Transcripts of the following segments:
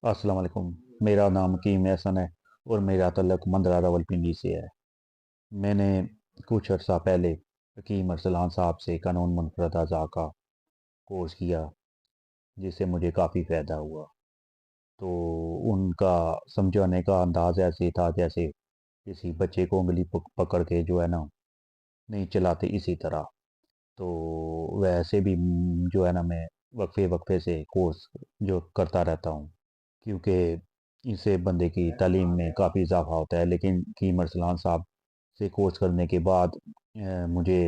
अस्सलाम वालेकुम। मेरा नाम कीम एहसन है और मेरा तल्लुक मंदला रावलपिंडी से है। मैंने कुछ अर्सा पहले हकीम अरसलान साहब से कानून मुनफरद अज़ा का कोर्स किया, जिससे मुझे काफ़ी फ़ायदा हुआ। तो उनका समझाने का अंदाज़ ऐसे था जैसे किसी बच्चे को उँगली पकड़ के जो है ना, नहीं चलाते इसी तरह। तो वैसे भी जो है ना, मैं वक्फे वक्फे से कोर्स जो करता रहता हूँ, क्योंकि इससे बंदे की तालीम में काफ़ी इजाफा होता है। लेकिन कीम अरसलान साहब से कोर्स करने के बाद मुझे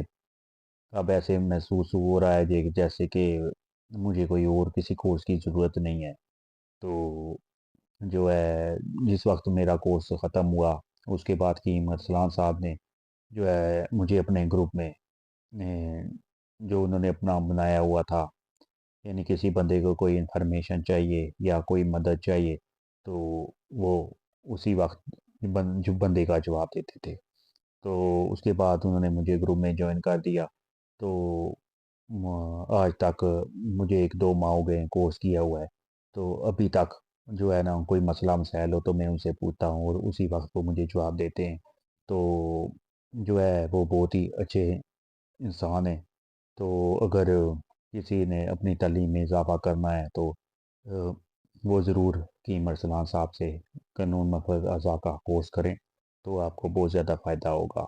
अब ऐसे महसूस हो रहा है जैसे कि मुझे कोई और किसी कोर्स की ज़रूरत नहीं है। तो जो है, जिस वक्त मेरा कोर्स ख़त्म हुआ, उसके बाद कीम अरसलान साहब ने जो है मुझे अपने ग्रुप में जो उन्होंने अपना बनाया हुआ था, यानी किसी बंदे को कोई इन्फॉर्मेशन चाहिए या कोई मदद चाहिए, तो वो उसी वक्त जो बंदे का जवाब देते थे। तो उसके बाद उन्होंने मुझे ग्रुप में ज्वाइन कर दिया। तो आज तक मुझे 1-2 माह हो गए कोर्स किया हुआ है। तो अभी तक जो है ना, कोई मसला मसाइल हो तो मैं उनसे पूछता हूँ और उसी वक्त वो मुझे जवाब देते हैं। तो जो है वो बहुत ही अच्छे इंसान हैं। तो अगर किसी ने अपनी तालीम में इजाफ़ा करना है तो अ, वो ज़रूर कीम अरसलान साहब से कानून मुफर्रज़ अज़ा का कोर्स करें, तो आपको बहुत ज़्यादा फ़ायदा होगा।